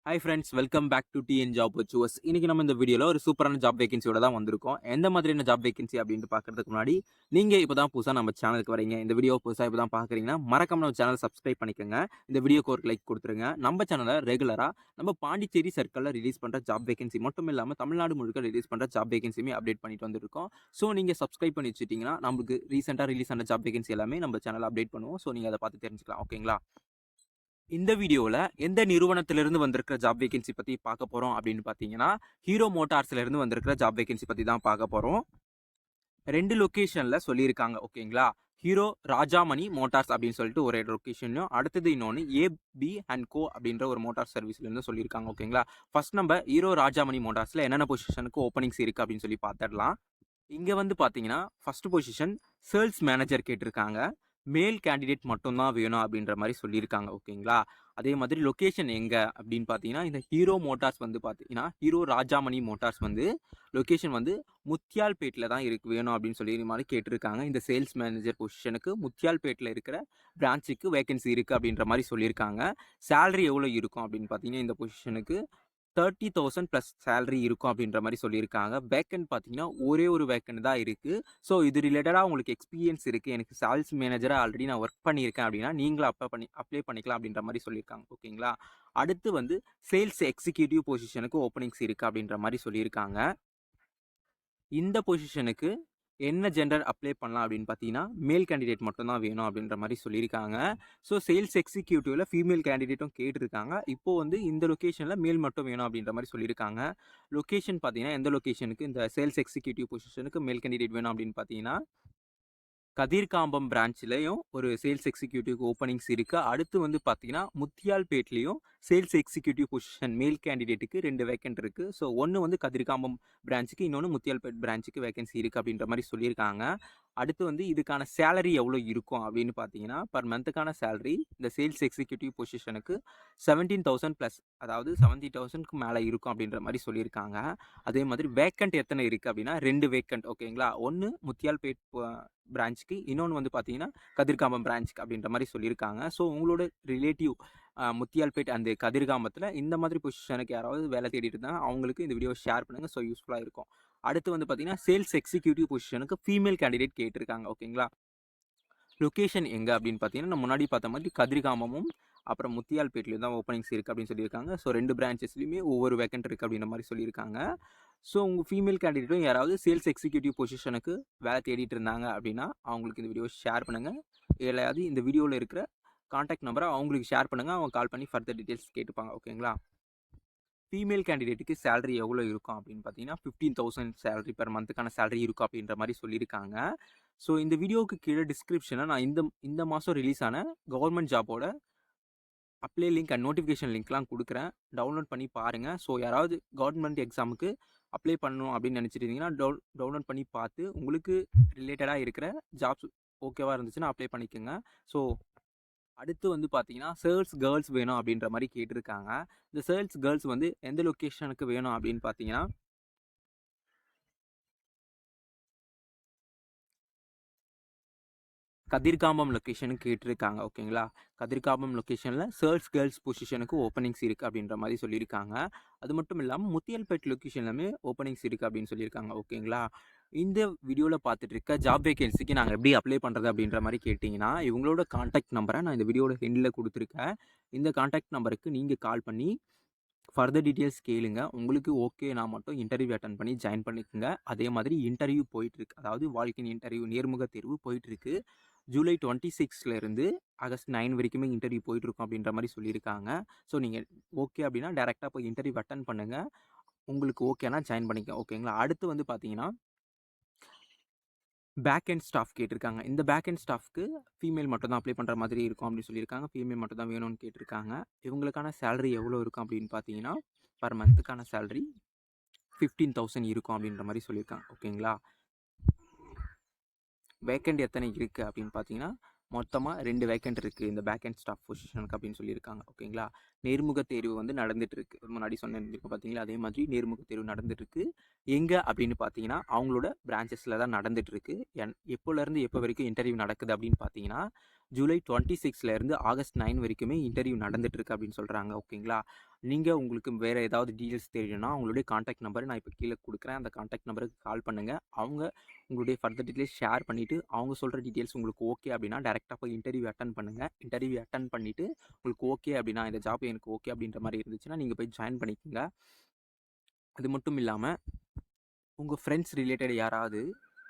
Hi friends, welcome back to TN job வச்சுவஸ். இன்னைக்கு நம்ம இந்த வீடியோவில் ஒரு சூப்பரான ஜாப் வேகன்சியோட தான் வந்திருக்கோம். எந்த மாதிரியான ஜாப் வேகன்சி அப்படின்னு பார்க்கறதுக்கு முன்னாடி நீங்கள் இப்போ தான் புதுசாக நம்ம சேனலுக்கு வரீங்க, இந்த வீடியோ புதுசாக இப்போ தான் பார்க்குறீங்கன்னா மறக்காம நம்ம சேனலை சப்ஸ்கிரைப் பண்ணிக்கோங்க. இந்த வீடியோக்கு ஒரு லைக் கொடுத்துருங்க. நம்ம சேனலை ரெகுலராக நம்ம பாண்டிச்சேரி சர்க்கிளில் ரிலீஸ் பண்ணுற ஜாப் வேகன்சி மட்டும் இல்லாமல் தமிழ்நாடு முழுக்க ரிலீஸ் பண்ணுற ஜாப் வேகன்சியுமே அப்டேட் பண்ணிட்டு வந்துருக்கோம். ஸோ நீங்கள் சப்ஸ்கிரைப் பண்ணி வச்சுட்டிங்கன்னா நம்மளுக்கு ரீசெண்டாக ரிலீஸ் ஆன ஜாப் வேகன்சி எல்லாமே நம்ம சேனலில் அப்டேட் பண்ணுவோம். ஸோ நீங்கள் அதை பார்த்து தெரிஞ்சுக்கலாம். ஓகேங்களா? இந்த வீடியோவில் எந்த நிறுவனத்திலிருந்து வந்திருக்கிற ஜாப் வேகன்சி பற்றி பார்க்க போகிறோம் அப்படின்னு பார்த்தீங்கன்னா, ஹீரோ மோட்டார்ஸ்லேருந்து வந்திருக்கிற ஜாப் வேகன்சி பற்றி தான் பார்க்க போகிறோம். 2 லொக்கேஷனில் சொல்லியிருக்காங்க. ஓகேங்களா? ஹீரோ ராஜாமணி மோட்டார்ஸ் அப்படின்னு சொல்லிட்டு ஒரு லொக்கேஷன்லையும், அடுத்தது இன்னொன்று ஏபி அண்ட் கோ அப்படின்ற ஒரு மோட்டார் சர்வீஸ்லேருந்து சொல்லியிருக்காங்க. ஓகேங்களா? ஃபர்ஸ்ட் நம்ம ஹீரோ ராஜாமணி மோட்டார்ஸில் என்னென்ன பொசிஷனுக்கு ஓப்பனிங்ஸ் இருக்குது அப்படின்னு சொல்லி பார்த்துடலாம். இங்கே வந்து பார்த்தீங்கன்னா ஃபர்ஸ்ட் பொசிஷன் சேல்ஸ் மேனேஜர் கேட்டிருக்காங்க. மேல் கேண்டிடேட் மட்டும்தான் வேணும் அப்படின்ற மாதிரி சொல்லியிருக்காங்க. ஓகேங்களா? அதே மாதிரி லொக்கேஷன் எங்கே அப்படின்னு பார்த்தீங்கன்னா, இந்த ஹீரோ மோட்டார்ஸ் வந்து பார்த்தீங்கன்னா ஹீரோ ராஜாமணி மோட்டார்ஸ் வந்து லொக்கேஷன் வந்து முத்தியால்பேட்டில் தான் வேணும் அப்படின்னு சொல்லி மாதிரி கேட்டிருக்காங்க. இந்த சேல்ஸ் மேனேஜர் பொசிஷனுக்கு முத்தியால்பேட்டில் இருக்கிற பிரான்ச்சுக்கு வேகன்சி இருக்குது அப்படின்ற மாதிரி சொல்லியிருக்காங்க. சேலரி எவ்வளோ இருக்கும் அப்படின்னு பார்த்தீங்கன்னா, இந்த பொசிஷனுக்கு 30,000 ப்ளஸ் சேலரி இருக்கும் அப்படின்ற மாதிரி சொல்லியிருக்காங்க. வேக்கன்ட் பார்த்தீங்கன்னா ஒரே ஒரு வேக்கன்ட் தான் இருக்குது. ஸோ இது ரிலேட்டடாக உங்களுக்கு எக்ஸ்பீரியன்ஸ் இருக்குது, எனக்கு சேல்ஸ் மேனேஜராக ஆல்ரெடி நான் ஒர்க் பண்ணியிருக்கேன் அப்படின்னா நீங்களும் அப்ளை பண்ணிக்கலாம் அப்படின்ற மாதிரி சொல்லியிருக்காங்க. ஓகேங்களா? அடுத்து வந்து சேல்ஸ் எக்ஸிக்யூட்டிவ் பொசிஷனுக்கு ஓப்பனிங்ஸ் இருக்குது அப்படின்ற மாதிரி சொல்லியிருக்காங்க. இந்த பொசிஷனுக்கு என்ன ஜெண்டர் அப்ளை பண்ணலாம் அப்படின்னு பார்த்தீங்கன்னா, மேல் கேண்டிடேட் மட்டும் தான் வேணும் அப்படின்ற மாதிரி சொல்லியிருக்காங்க. ஸோ சேல்ஸ் எக்ஸிக்யூட்டிவ்ல ஃபீமேல் கேண்டிடேட்டும் கேட்டிருக்காங்க. இப்போது வந்து இந்த லொக்கேஷனில் மேல் மட்டும் வேணும் அப்படின்ற மாதிரி சொல்லியிருக்காங்க. லொக்கேஷன் பார்த்தீங்கன்னா, எந்த லொக்கேஷனுக்கு இந்த சேல்ஸ் எக்ஸிக்யூட்டிவ் பொசிஷனுக்கு மேல் கேண்டிடேட் வேணும் அப்படின்னு பார்த்தீங்கன்னா, கதிர்காம்பம் பிரான்ச்லேயும் ஒரு சேல்ஸ் எக்ஸிக்யூட்டிவ் ஓப்பனிங்ஸ் இருக்குது. அடுத்து வந்து பார்த்தீங்கன்னா, முத்தியால்பேட்லேயும் சேல்ஸ் எக்ஸிக்யூட்டிவ் பொசிஷன் மேல் கேண்டிடேட்டுக்கு 2 வேக்கன்ட் இருக்குது. ஸோ ஒன்று வந்து கதிர்காம்பம் பிரான்ச்சுக்கு, இன்னொன்று முத்தியால்பேட் பிரான்ச்சுக்கு வேகன்சி இருக்குது அப்படின்ற மாதிரி சொல்லியிருக்காங்க. அடுத்து வந்து இதுக்கான சேலரி எவ்வளோ இருக்கும் அப்படின்னு பார்த்தீங்கன்னா, பர் மந்த்துக்கான சேலரி இந்த சேல்ஸ் எக்ஸிக்யூட்டிவ் பொசிஷனுக்கு 17,000 ப்ளஸ், அதாவது 70,000க்கு மேலே இருக்கும் அப்படின்ற மாதிரி சொல்லியிருக்காங்க. அதே மாதிரி வேக்கன்ட் எத்தனை இருக்குது அப்படின்னா 2 வேக்கன்ட். ஓகேங்களா? ஒன்று முத்தியால்பேட் பிரான்ச்சுக்கு, இன்னொன்று வந்து பார்த்தீங்கன்னா கதிர்காமம் பிரான்ச்சுக்கு அப்படின்ற மாதிரி சொல்லியிருக்காங்க. ஸோ உங்களோட ரிலேட்டிவ் முத்தியால்பேட் அந்த கதிர்காமத்தில் இந்த மாதிரி பொசிஷனுக்கு யாராவது வேலை தேடிட்டு இருந்தாங்க அவங்களுக்கு இந்த வீடியோ ஷேர் பண்ணுங்கள். ஸோ யூஸ்ஃபுல்லாக இருக்கும். அடுத்து வந்து பார்த்தீங்கன்னா, சேல்ஸ் எக்ஸிக்யூட்டிவ் பொசிஷனுக்கு ஃபீமேல் கேண்டிடேட் கேட்டிருக்காங்க. ஓகேங்களா? லொக்கேஷன் எங்கே அப்படின்னு பார்த்தீங்கன்னா, நம்ம முன்னாடி பார்த்த மாதிரி கதிர்காமமும் அப்புறம் முத்தியால்பேட்லேயும் தான் ஓப்பனிங்ஸ் இருக்குது அப்படின்னு சொல்லியிருக்காங்க. ஸோ 2 பிரான்ச்சஸ்லையுமே ஒவ்வொரு வேக்கன்ட் இருக்குது அப்படின்ற மாதிரி சொல்லியிருக்காங்க. ஸோ உங்கள் ஃபீமேல் கேண்டிடேட்டும் யாராவது சேல்ஸ் எக்ஸிக்யூட்டிவ் பொசிஷனுக்கு வேலை தேடிட்டு இருந்தாங்க அப்படின்னா அவங்களுக்கு இந்த வீடியோ ஷேர் பண்ணுங்கள். இல்லையாவது இந்த வீடியோவில் இருக்கிற கான்டாக்ட் நம்பரை அவங்களுக்கு ஷேர் பண்ணுங்கள். அவங்க கால் பண்ணி ஃபர்தர் டீட்டெயில்ஸ் கேட்டுப்பாங்க. ஓகேங்களா? ஃபீமேல் கேண்டிடேட்டுக்கு சேலரி எவ்வளோ இருக்கும் அப்படின்னு பார்த்தீங்கன்னா, 15,000 சேலரி பெர் மந்த்துக்கான சேலரி இருக்கும் அப்படின்ற மாதிரி சொல்லியிருக்காங்க. ஸோ இந்த வீடியோவுக்கு கீழே டிஸ்கிரிப்ஷனில் நான் இந்த மாதம் ரிலீஸ் ஆன கவர்மெண்ட் ஜாபோட அப்ளை லிங்க் அண்ட் நோட்டிஃபிகேஷன் லிங்க்லாம் கொடுக்குறேன். டவுன்லோட் பண்ணி பாருங்கள். ஸோ யாராவது கவர்மெண்ட் எக்ஸாமுக்கு அப்ளை பண்ணணும் அப்படின்னு நினச்சிட்டு இருந்தீங்கன்னா டவுன்லோட் பண்ணி பார்த்து உங்களுக்கு ரிலேட்டடாக இருக்கிற ஜாப்ஸ் ஓகேவாக இருந்துச்சுன்னா அப்ளை பண்ணிக்கோங்க. ஸோ அடுத்து வந்து பார்த்தீங்கன்னா, சேல்ஸ் கேர்ள்ஸ் வேணும் அப்படின்ற மாதிரி கேட்டிருக்காங்க. இந்த சேல்ஸ் கேர்ள்ஸ் வந்து எந்த லொக்கேஷனுக்கு வேணும் அப்படின்னு பார்த்தீங்கன்னா, கதிர்காமம் லொக்கேஷனுக்கு கேட்டிருக்காங்க. ஓகேங்களா? கதிர்காமம் லொக்கேஷனில் சேல்ஸ் கேர்ள்ஸ் பொசிஷனுக்கு ஓப்பனிங்ஸ் இருக்குது அப்படின்ற மாதிரி சொல்லியிருக்காங்க. அது மட்டும் இல்லாமல் முத்தியல்பேட் லொக்கேஷன்லுமே ஓப்பனிங்ஸ் இருக்குது அப்படின்னு சொல்லியிருக்காங்க. ஓகேங்களா? இந்த வீடியோவில் பார்த்துட்டு இருக்க ஜாப் வேகன்சிக்கு நாங்கள் எப்படி அப்ளை பண்ணுறது அப்படின்ற மாதிரி கேட்டிங்கன்னா, இவங்களோட கான்டாக்ட் நம்பரை நான் இந்த வீடியோட ஹெண்டில் கொடுத்துருக்கேன். இந்த கான்டாக்ட் நம்பருக்கு நீங்கள் கால் பண்ணி ஃபர்தர் டீட்டெயில்ஸ் கேளுங்க. உங்களுக்கு ஓகேனா மட்டும் இன்டர்வியூ அட்டெண்ட் பண்ணி ஜாயின் பண்ணிக்கோங்க. அதே மாதிரி இன்டர்வியூ போயிட்டுருக்கு, அதாவது வால்க்-இன் இன்டர்வியூ நேர்முக தேர்வு போயிட்டுருக்கு. ஜூலை 26லேருந்து ஆகஸ்ட் 9 வரைக்குமே இன்டர்வியூ போயிட்டுருக்கும் அப்படின்ற மாதிரி சொல்லியிருக்காங்க. ஸோ நீங்கள் ஓகே அப்படின்னா டேரெக்டாக போய் இன்டர்வியூ அட்டெண்ட் பண்ணுங்கள். உங்களுக்கு ஓகேனா ஜாயின் பண்ணிக்க. ஓகேங்களா? அடுத்து வந்து பார்த்தீங்கன்னா, பேக் அண்ட் ஸ்டாஃப் கேட்டிருக்காங்க. இந்த பேக் அண்ட் ஸ்டாஃப்க்கு ஃபீமேல் மட்டும் தான் அப்ளை பண்ணுற மாதிரி இருக்கும் அப்படின்னு சொல்லியிருக்காங்க. ஃபீமேல் மட்டும் தான் வேணும்னு கேட்டிருக்காங்க. இவங்களுக்கான சேலரி எவ்வளோ இருக்கும் அப்படின்னு பார்த்தீங்கன்னா, பர் மந்த்துக்கான சேலரி 15,000 இருக்கும் அப்படின்ற மாதிரி சொல்லியிருக்காங்க. ஓகேங்களா? வேக்கண்ட் எத்தனை இருக்குது அப்படின்னு பார்த்தீங்கன்னா, மொத்தமாக 2 வேக்கண்ட் இருக்குது இந்த பேக் அண்ட் ஸ்டாஃப் பொசிஷனுக்கு அப்படின்னு சொல்லியிருக்காங்க. ஓகேங்களா? நேர்முக தேர்வு வந்து நடந்துகிட்ருக்கு. முன்னாடி சொன்னேன் பார்த்தீங்களா, அதே மாதிரி நேர்முக தேர்வு நடந்துகிட்ருக்கு. எங்கே அப்படின்னு பார்த்தீங்கன்னா, அவங்களோட பிரான்ச்சஸில் தான் நடந்துகிட்ருக்கு. எப்போலேருந்து எப்போ வரைக்கும் இன்டர்வியூ நடக்குது அப்படின்னு பார்த்தீங்கன்னா, ஜூலை 26லேருந்து ஆகஸ்ட் 9 வரைக்குமே இன்டர்வியூ நடந்துட்டுருக்கு அப்படின்னு சொல்கிறாங்க. ஓகேங்களா? நீங்கள் உங்களுக்கு வேறு ஏதாவது டீட்டெயில்ஸ் தெரியணும்னா உங்களுடைய கான்டாக்ட் நம்பர் நான் இப்போ கீழே கொடுக்குறேன். அந்த கான்டாக்ட் நம்பருக்கு கால் பண்ணுங்கள். அவங்க உங்களுடைய ஃபர்தர் டீட்டெயில்ஸ் ஷேர் பண்ணிவிட்டு அவங்க சொல்கிற டீட்டெயில்ஸ் உங்களுக்கு ஓகே அப்படின்னா டேரெக்டாக போய் இன்டர்வியூ அட்டன் பண்ணுங்கள். இன்டர்வியூ அட்டன் பண்ணிவிட்டு உங்களுக்கு ஓகே அப்படின்னா இந்த ஜாப் எனக்கு ஓகே அப்படின்ற மாதிரி இருந்துச்சுன்னா நீங்கள் போய் ஜாயின் பண்ணிக்கோங்க. அது மட்டும் இல்லாமல் உங்கள் ஃப்ரெண்ட்ஸ் ரிலேட்டட் யாராவது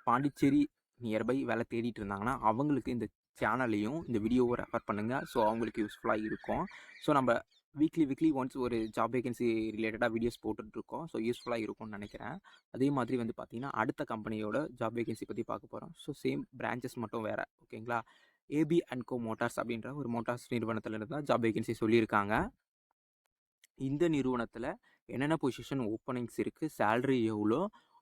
பாண்டிச்சேரி நியர்பை வேலை தேடிட்டு இருந்தாங்கன்னா அவங்களுக்கு இந்த சேனலையும் இந்த வீடியோவை ரெஃபர் பண்ணுங்கள். ஸோ அவங்களுக்கு யூஸ்ஃபுல்லாக இருக்கும். ஸோ நம்ம வீக்லி ஒன்ஸ் ஒரு ஜாப் வேகன்சி ரிலேட்டடாக வீடியோஸ் போட்டுட்ருக்கோம். ஸோ யூஸ்ஃபுல்லாக இருக்கும்னு நினைக்கிறேன். அதே மாதிரி வந்து பார்த்திங்கன்னா அடுத்த கம்பெனியோட ஜாப் வேகன்சி பற்றி பார்க்க போகிறோம். ஸோ சேம் பிரான்ச்சஸ் மட்டும் வேறு. ஓகேங்களா? ஏபி அண்ட் கோ மோட்டார்ஸ் அப்படின்ற ஒரு மோட்டார்ஸ் நிறுவனத்துலேருந்து தான் ஜாப் வேகன்சி சொல்லியிருக்காங்க. இந்த நிறுவனத்தில் என்னென்ன பொசிஷன் ஓப்பனிங்ஸ் இருக்குது, சேலரி எவ்வளோ,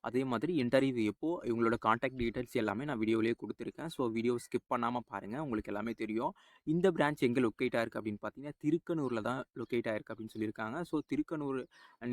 அதே மாதிரி இன்டர்வியூ எப்போ, இவங்களோட கான்டாக்ட் டீட்டெயில்ஸ் எல்லாமே நான் வீடியோவிலேயே கொடுத்துருக்கேன். ஸோ வீடியோ ஸ்கிப் பண்ணாமல் பாருங்கள். உங்களுக்கு எல்லாமே தெரியும். இந்த பிரான்ச் எங்கே லொக்கேட் ஆயிருக்கு அப்படின்னு பார்த்தீங்கன்னா திருக்கனூரில் தான் லொக்கேட் ஆயிருக்கு அப்படின்னு சொல்லியிருக்காங்க. ஸோ திருக்கனூர்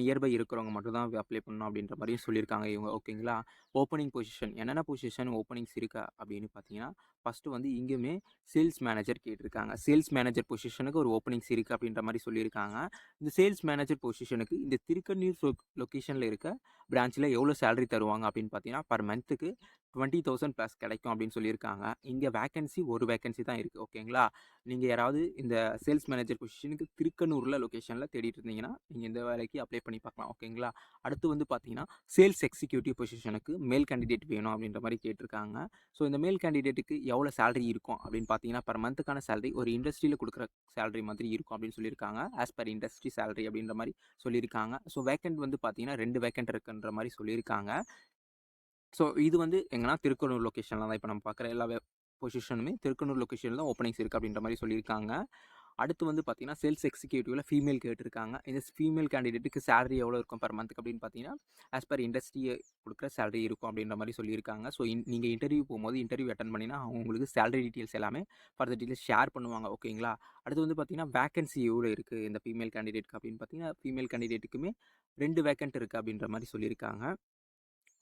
நியர்பை இருக்கிறவங்க மட்டும் தான் அப்ளை பண்ணணும் அப்படின்ற மாதிரியும் சொல்லியிருக்காங்க இவங்க. ஓகேங்களா? ஓப்பனிங் பொசிஷன் என்னென்ன பொசிஷன் ஓப்பனிங்ஸ் இருக்கா அப்படின்னு பார்த்தீங்கன்னா ஃபஸ்ட்டு வந்து இங்கேயுமே சேல்ஸ் மேனேஜர் கேட்டிருக்காங்க. சேல்ஸ் மேனேஜர் பொசிஷனுக்கு ஒரு ஓப்பனிங்ஸ் இருக்குது அப்படின்ற மாதிரி சொல்லியிருக்காங்க. இந்த சேல்ஸ் மேனேஜர் பொசிஷனுக்கு இந்த திருக்கனூர் லொக்கேஷனில் இருக்க பிரான்ச்சில் எவ்வளோ சேலரி தருவாங்க அப்படின்னு பார்த்தீங்கன்னா பர் மந்த்துக்கு 20,000 ப்ளஸ் கிடைக்கும் அப்படின்னு சொல்லியிருக்காங்க. இங்கே வேக்கன்சி ஒரு வேக்கன்சி தான் இருக்குது. ஓகேங்களா? நீங்கள் யாராவது இந்த சேல்ஸ் மேனேஜர் பொசிஷனுக்கு திருக்கனூரில் லொக்கேஷனில் தேடிட்டு இருந்தீங்கன்னா நீங்கள் இந்த வேலைக்கு அப்ளை பண்ணி பார்க்கலாம். ஓகேங்களா? அடுத்து வந்து பார்த்தீங்கன்னா சேல்ஸ் எக்ஸிக்யூட்டிவ் பொசிஷனுக்கு மேல் கேண்டிடேட் வேணும் அப்படின்ற மாதிரி கேட்டிருக்காங்க. ஸோ இந்த மேல் கேண்டிடேட்டுக்கு எவ்வளோ சேலரி இருக்கும் அப்படின்னு பார்த்தீங்கன்னா பர் மந்த்துக்கான சேலரி ஒரு இண்டஸ்ட்ரியில் கொடுக்குற சேலரி மாதிரி இருக்கும் அப்படின்னு சொல்லியிருக்காங்க. ஆஸ் பர் இண்டஸ்ட்ரி சேலரி அப்படின்ற மாதிரி சொல்லியிருக்காங்க. ஸோ வேக்கண்ட் வந்து பார்த்தீங்கன்னா 2 வேக்கண்ட் இருக்குன்ற மாதிரி சொல்லியிருக்காங்க. ஸோ இது வந்து எங்கன்னா திருக்கனூர் லொக்கேஷனில் தான் இப்போ நம்ம பார்க்குற எல்லா பொசிஷனுமே திருக்கனூர் லொக்கேஷனில் தான் ஓப்பனிங்ஸ் இருக்குது அப்படின்ற மாதிரி சொல்லியிருக்காங்க. அடுத்து வந்து பார்த்தீங்கன்னா சேல்ஸ் எக்ஸிக்யூட்டிவில் ஃபீமேல் கேட்டிருக்காங்க. இந்த ஃபீமேல் கேண்டிடேட்டுக்கு சேலரி எவ்வளோ இருக்கும் பர் மந்த்துக்கு அப்படின்னு பார்த்தீங்கன்னா ஆஸ் பர் இண்டஸ்ட்ரியை கொடுக்குற சேலரி இருக்கும் அப்படின்ற மாதிரி சொல்லியிருக்காங்க. ஸோ நீங்கள் இன்டர்வியூ போகும்போது இன்டர்வியூ அட்டன் பண்ணினா அவங்க உங்களுக்கு சேலரி டீட்டெயில்ஸ் எல்லாமே ஃபர்தர் டீட்டெயில்ஸ் ஷேர் பண்ணுவாங்க. ஓகேங்களா? அடுத்து வந்து பார்த்தீங்கன்னா வேக்கன்சி எவ்வளோ இருக்குது இந்த ஃபீமேல் கேண்டிடேட்க்கு அப்படின்னு பார்த்தீங்கன்னா ஃபீமேல் கேண்டிடேட்டுக்குமே 2 வேக்கண்ட் இருக்குது அப்படின்ற மாதிரி சொல்லியிருக்காங்க.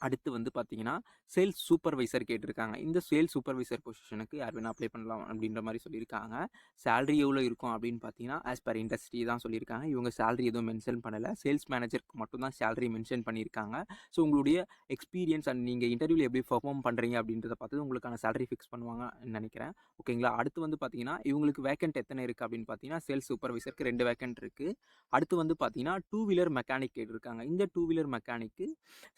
அடுத்து வந்து பார்த்தீங்கன்னா சேல்ஸ் சூப்பர்வைசர் கேட்டிருக்காங்க. இந்த சேல்ஸ் சூப்பர்வைசர் பொசிஷனுக்கு யார் வேணால் அப்ளை பண்ணலாம் அப்படின்ற மாதிரி சொல்லியிருக்காங்க. சேலரி எவ்வளோ இருக்கும் அப்படின்னு பார்த்தீங்கன்னா ஆஸ் பர் இண்டஸ்ட்ரி தான் சொல்லியிருக்காங்க. இவங்க சேலரி எதுவும் மென்ஷன் பண்ணலை. சேல்ஸ் மேனேஜருக்கு மட்டும் தான் சேலரி மென்ஷன் பண்ணியிருக்காங்க. ஸோ உங்களுடைய எக்ஸ்பீரியன்ஸ் அண்ட் நீங்கள் இன்டர்வியூவில் எப்படி பர்ஃபார்ம் பண்ணுறீங்க அப்படின்றத பார்த்து உங்களுக்கான சேலரி ஃபிக்ஸ் பண்ணுவாங்கன்னு நினைக்கிறேன். ஓகேங்களா? அடுத்து வந்து பார்த்தீங்கன்னா இவங்களுக்கு வேக்கண்ட் எத்தனை இருக்குது அப்படின்னு பார்த்தீங்கன்னா சேல்ஸ் சூப்பர்வைசருக்கு 2 வேக்கண்ட் இருக்குது. அடுத்து வந்து பார்த்தீங்கன்னா 2 வீலர் மெக்கானிக் கேட்டிருக்காங்க. இந்த 2 வீலர் மெக்கானிக்கு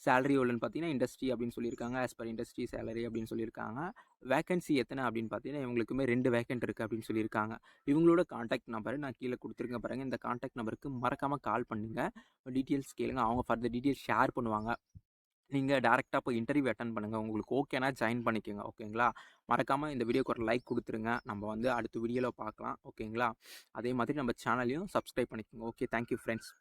சேலரி எவ்வளோன்னு பார்த்தீங்கன்னா இண்டஸ்ட்ரி அப்படின்னு சொல்லியிருக்காங்க. ஆஸ் பர் இண்டஸ்ட்ரி சேலரி அப்படின்னு சொல்லியிருக்காங்க. வேக்கன்சி எத்தனை அப்படின்னு பார்த்தீங்கன்னா இவங்களுக்குமே 2 வேக்கண்ட் இருக்குது அப்படின்னு சொல்லியிருக்காங்க. இவங்களோட கான்டாக்ட் நம்பர் நான் கீழே கொடுத்துருங்க பாருங்கள். இந்த கான்டாக்ட் நம்பருக்கு மறக்காமல் கால் பண்ணுங்கள். டீட்டெயில்ஸ் கேளுங்க. அவங்க ஃபர்தர் டீட்டெயில்ஸ் ஷேர் பண்ணுவாங்க. நீங்கள் டேரெக்டாக போய் இன்டர்வியூ அட்டன் பண்ணுங்கள். உங்களுக்கு ஓகேனா ஜாயின் பண்ணிக்கோங்க. ஓகேங்களா? மறக்காமல் இந்த வீடியோக்கு ஒரு லைக் கொடுத்துருங்க. நம்ம வந்து அடுத்த வீடியோவில் பார்க்கலாம். ஓகேங்களா? அதே மாதிரி நம்ம சேனலையும் சப்ஸ்கிரைப் பண்ணிக்கோங்க. Okay, thank you friends.